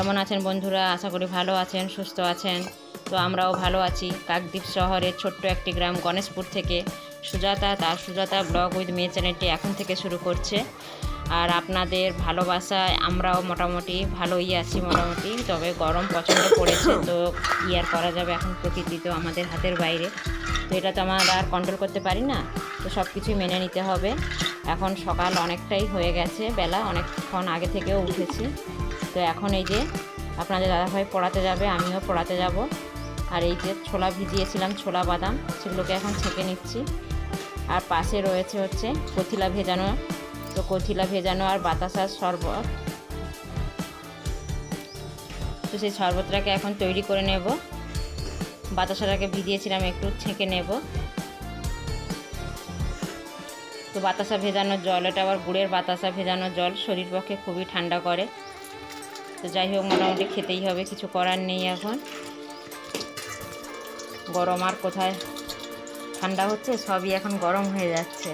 কেমন আছেন বন্ধুরা? আশা করি ভালো আছেন, সুস্থ আছেন। তো আমরাও ভালো আছি। কাকদ্বীপ শহরের ছোট্ট একটি গ্রাম গণেশপুর থেকে সুজাতা তার সুজাতা ব্লগ উইথ মেয়ে চ্যানেলটি এখন থেকে শুরু করছে। আর আপনাদের ভালোবাসায় আমরাও মোটামুটি ভালোই আছি মোটামুটি, তবে গরম প্রচণ্ড পড়েছে। তো কি আর করা যাবে, এখন প্রকৃতি তো আমাদের হাতের বাইরে, তো এটা তো আমরা আর কন্ট্রোল করতে পারি না। তো সব কিছুই মেনে নিতে হবে। এখন সকাল অনেকটাই হয়ে গেছে, বেলা অনেকক্ষণ আগে থেকেও উঠেছি। তো এখন এই যে আপনাদের দাদাভাই পড়াতে যাবে, আমিও পড়াতে যাব। আর এই যে ছোলা ভিজিয়েছিলাম, ছোলা বাদাম, সেগুলোকে এখন ছেঁকে নিচ্ছি। আর পাশে রয়েছে হচ্ছে কচিলা ভেজানো, তো কচিলা ভেজানো আর বাতাসার শরবত। তো সেই শরবতটাকে এখন তৈরি করে নেব। বাতাসাটাকে ভিজিয়েছিলাম, একটু ছেঁকে নেব। তো বাতাসা ভেজানো জল, এটা আবার গুড়ের বাতাসা ভেজানো জল, শরীর পক্ষে খুবই ঠান্ডা করে। তো যাই হোক, মোটামুটি খেতেই হবে, কিছু করার নেই। এখন গরম আর কোথায় ঠান্ডা হচ্ছে, সবই এখন গরম হয়ে যাচ্ছে।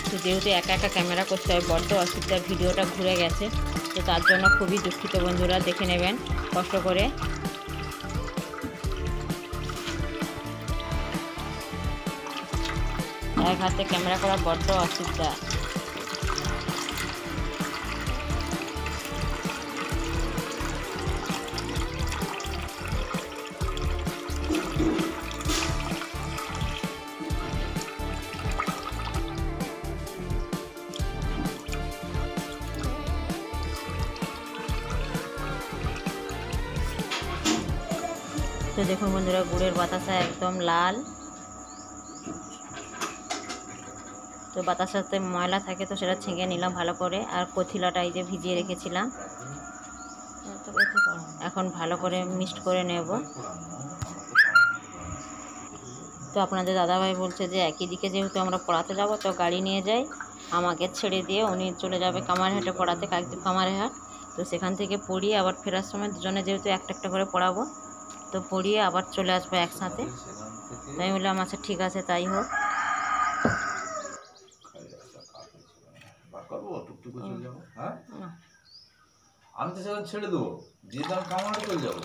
তো যেহেতু একা একা ক্যামেরা করতে হয়, বড্ড অসুবিধা, ভিডিওটা ঘুরে গেছে। তো তার জন্য খুবই দুঃখিত বন্ধুরা, দেখে নেবেন কষ্ট করে। এক হাতে ক্যামেরা করা বড্ড অসুবিধা। তো দেখুন বন্ধুরা, গুড়ের বাতাসা একদম লাল। তো বাতাসাতে ময়লা থাকে, তো সেটা ছেঁকে নিলাম ভালো করে। আর কচিলাটা এই যে ভিজিয়ে রেখেছিলাম, এখন ভালো করে মিক্সড করে নেব। তো আপনাদের দাদাভাই বলছে যে একই দিকে যেহেতু আমরা পড়াতে যাব, তো গাড়ি নিয়ে যাই, আমাকে ছেড়ে দিয়ে উনি চলে যাবে কামারহাটে পড়াতে, কাকদ্বীপ কামারহাট। তো সেখান থেকে পড়িয়ে আবার ফেরার সময় দুজনে যেহেতু একটা একটা করে পড়াবো, তো পড়িয়ে আবার চলে আসবো একসাথে। তাই আমি বললাম আচ্ছা ঠিক আছে, তাই হোক। আমি তো সেখানে ছেড়ে দেবো, দিয়ে তো আমি কামারহাটে চলে যাবো।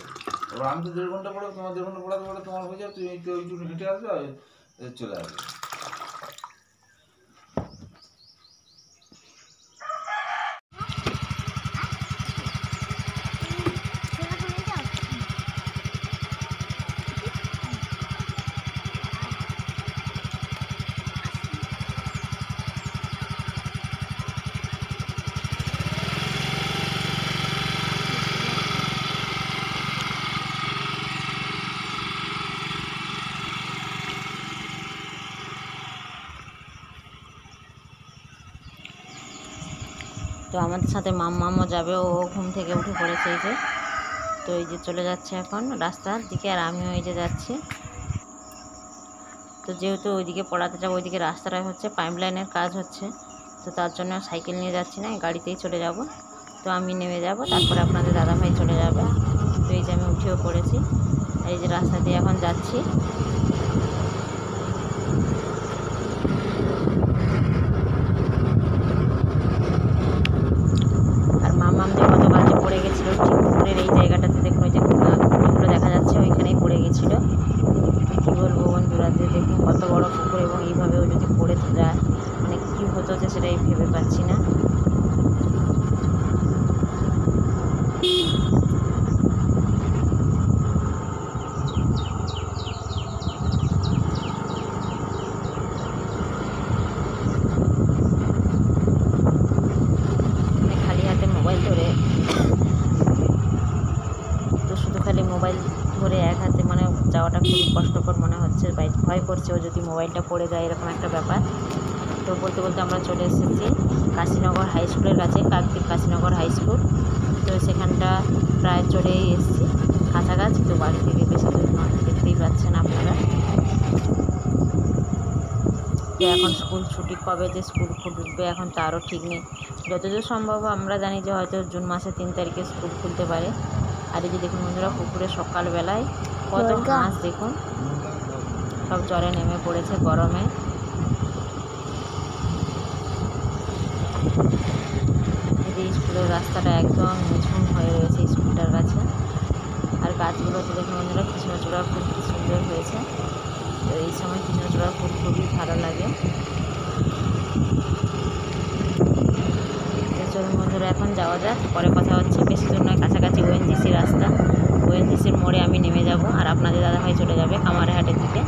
এবার আমি তো 1.5 ঘন্টা পড়াবো, তোমার 1.5 ঘন্টা পড়াতে পড়াতে তোমার হয়ে যাবে, তুমি একটু হেঁটে আসবে আর চলে আসবে। তো আমাদের সাথে মাম্মামও যাবে, ও ঘুম থেকে উঠে পড়েছে এই যে। তো এই যে চলে যাচ্ছে এখন রাস্তার দিকে, আর আমিও এই যে যাচ্ছি। তো যেহেতু ওইদিকে পড়াতে যাবো, ওইদিকে রাস্তাটায় হচ্ছে পাইপ লাইনের কাজ হচ্ছে, তো তার জন্য সাইকেল নিয়ে যাচ্ছি না, গাড়িতেই চলে যাব। তো আমি নেমে যাব, তারপরে আপনাদের দাদাভাই চলে যাবে। তো এই যে আমি উঠেও পড়েছি, আর এই যে রাস্তা দিয়ে এখন যাচ্ছি। আর মাম্মাম যে কত বাজে পড়ে গেছিলো, ঠিক পুকুরের এই জায়গাটাতে দেখুন, ওই যে পুকুরগুলো দেখা যাচ্ছে, ওইখানেই পড়ে গেছিলো। কী বলবো বন্ধুরা, যে দেখুন কত বড় পুকুর, এবং এইভাবেও যদি পড়ে যায়, মানে কী হতো যে সেটাই ভেবে পাচ্ছি না। খালি হাতে মোবাইল ধরে, তো শুধু খালি মোবাইল ধরে এক হাতে মানে যাওয়াটা খুবই কষ্টকর মনে হচ্ছে। ভয় করছে ও যদি মোবাইলটা পড়ে যায়, এরকম একটা ব্যাপার। তো বলতে বলতে আমরা চলে এসেছি কাশীনগর হাই স্কুলের কাছে, কাকদ্বীপ কাশীনগর হাই স্কুল। তো সেখানটা প্রায় চলেই এসেছি কাছাকাছি। তো বাড়ি থেকে বেশি দূর নয়, দেখতেই পাচ্ছেন আপনারা। যে এখন স্কুল ছুটি, কবে যে স্কুল খুলবে এখন তারও ঠিক নেই। যতদূর সম্ভব আমরা জানি যে হয়তো জুন মাসের 3 তারিখে স্কুল খুলতে পারে। আর এই যে দেখুন বন্ধুরা, পুকুরে সকালবেলায় কত মাছ দেখুন, সব জলে নেমে পড়েছে গরমে। রাস্তাটা একদম নিঝুম হয়ে রয়েছে স্কুলটার কাছে। আর গাছগুলোতে দেখুন বন্ধুরা কৃষ্ণচূড়া ফুল কি সুন্দর হয়েছে। তো এই সময় কৃষ্ণচূড়া ফুল খুবই ভালো লাগে। চলুন বন্ধুরা এখন যাওয়া যাক, পরে কথা হচ্ছে। বেশি দূর নয়, কাছাকাছি ওএনজিসি রাস্তা। ওএনজিসির মোড়ে আমি নেমে যাব, আর আপনাদের দাদাভাই চলে যাবে কামারহাটের দিকে।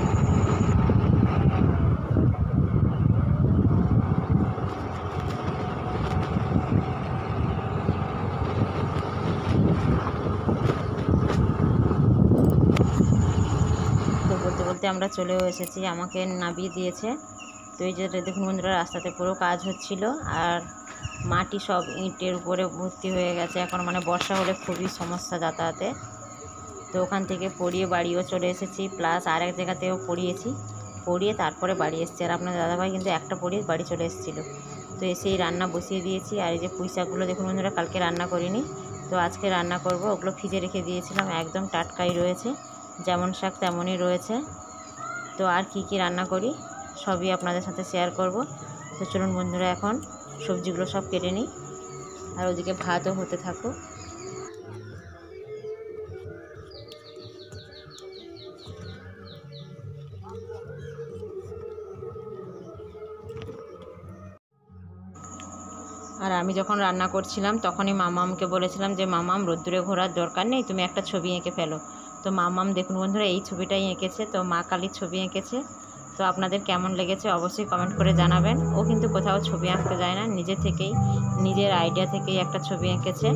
তো বলতে বলতে আমরা চলেও এসেছি, আমাকে নামিয়ে দিয়েছে। তো এই যে দেখুন বন্ধুরা রাস্তাতে পুরো কাজ হচ্ছিল, আর মাটি সব ইটের উপরে ভর্তি হয়ে গেছে এখন, মানে বর্ষা হলে খুবই সমস্যা যাতায়াতে। তো ওখান থেকে পড়িয়ে বাড়িও চলে এসেছি, প্লাস আর এক জায়গাতেও পড়িয়ে তারপরে বাড়ি এসেছি। আর আপনার দাদাভাই কিন্তু একটা পড়িয়ে বাড়ি চলে এসেছিলো। তো এসেই রান্না বসিয়ে দিয়েছি। আর এই যে পুঁই শাকগুলো দেখুন বন্ধুরা কালকে রান্না করিনি, তো আজকে রান্না করব। ওগুলো ফ্রিজে রেখে দিয়েছিলাম, একদম টাটকাই রয়েছে, যেমন শাক তেমনই রয়েছে। তো আর কি কি রান্না করি সবই আপনাদের সাথে শেয়ার করব। তো চলুন বন্ধুরা এখন সবজিগুলো সব কেটে নিই, আর ওদিকে ভাতও হতে থাকুক। আর আমি যখন রান্না করছিলাম তখনই মামামকে বলেছিলাম যে মামাম রোদ্দুরে ঘোরার দরকার নেই, তুমি একটা ছবি এঁকে ফেলো। তো মামাম দেখুন বন্ধুরা এই ছবিটাই এঁকেছে, তো মা কালীর ছবি এঁকেছে। তো আপনাদের কেমন লেগেছে অবশ্যই কমেন্ট করে জানাবেন। ও কিন্তু কোথাও ছবি আঁকতে যায় না, নিজে থেকেই নিজের আইডিয়া থেকেই একটা ছবি এঁকেছে।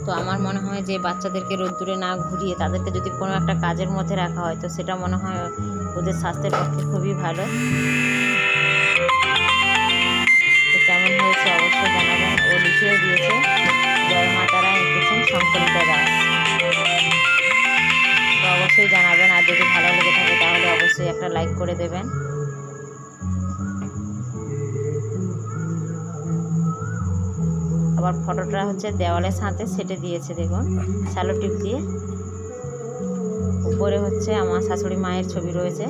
তো আমার মনে হয় যে বাচ্চাদেরকে রোদ্দুরে না ঘুরিয়ে তাদেরকে যদি কোনো একটা কাজের মধ্যে রাখা হয়, তো সেটা মনে হয় ওদের স্বাস্থ্যের পক্ষে খুবই ভালো। তো কেমন হয়েছে অবশ্যই জানাবেন। ও লিখেও দিয়েছে জয় মা তারা, এঁকেছেন সংকল্প দাস। তো অবশ্যই জানাবেন, আর যদি ভালো লেগে থাকে তাহলে অবশ্যই একটা লাইক করে দেবেন। আবার ফটোটা হচ্ছে দেওয়ালের সাথে সেটে দিয়েছে দেখুন স্যালো টিপ দিয়ে। উপরে হচ্ছে আমার শাশুড়ি মায়ের ছবি রয়েছে,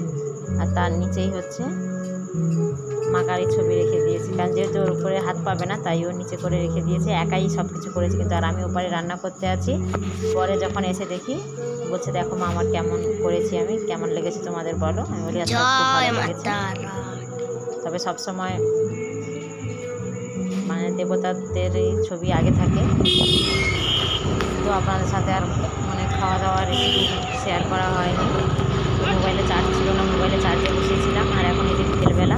আর তার নিচেই হচ্ছে মা কালীর ছবি রেখে দিয়েছে, কারণ যেহেতু ওর উপরে হাত পাবে না তাই ও নিচে করে রেখে দিয়েছে। একাই সব কিছু করেছে কিন্তু, আর আমি ওপারে রান্না করতে আছি। পরে যখন এসে দেখি বলছে দেখো মা আমার কেমন করেছি, আমি কেমন লেগেছে তোমাদের বলো। আমি বলি আচ্ছা খুব ভালো লেগেছে। তবে সবসময় মানে দেবতাদের ছবি আগে থাকে। তো আপনাদের সাথে আর মানে খাওয়া দাওয়ার রেসিপি শেয়ার করা হয়নি। মোবাইলে চার্জ ছিল না, মোবাইলে চার্জে বসিয়েছিলাম। আর এখন এই যে বিকেলবেলা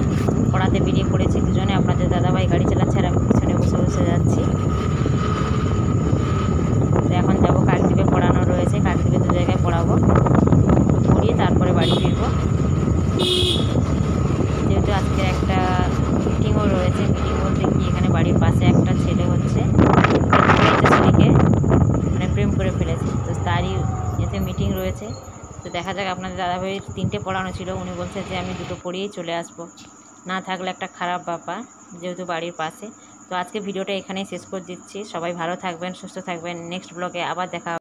পড়াতে বেরিয়ে পড়েছি দুজনে, আপনাদের দাদাভাই গাড়ি চালাচ্ছে আর আমি পিছনে বসে বসে যাচ্ছি। তো এখন যাবো কাকদ্বীপে, পড়ানো রয়েছে, কাকদ্বীপে 2 জায়গায় পড়াবো, পড়িয়ে তারপরে বাড়ি ফিরবো। যেহেতু আজকে একটা মিটিংও রয়েছে, মিটিং বলতে কি এখানে বাড়ির পাশে একটা ছেলে হচ্ছে ছেলেকে মানে প্রেম করে ফেলেছে, তো তারই এতে মিটিং রয়েছে। তো দেখা যাক, আপনাদের দাদাভাইয়ের 3টে পড়ানো ছিল, উনি বলছে যে আমি 2টো পড়িয়েই চলে আসবো, না থাকলে একটা খারাপ ব্যাপার যেহেতু বাড়ির পাশে। তো আজকে ভিডিওটা এখানেই শেষ করে দিচ্ছি। সবাই ভালো থাকবেন, সুস্থ থাকবেন। নেক্সট ব্লগে আবার দেখা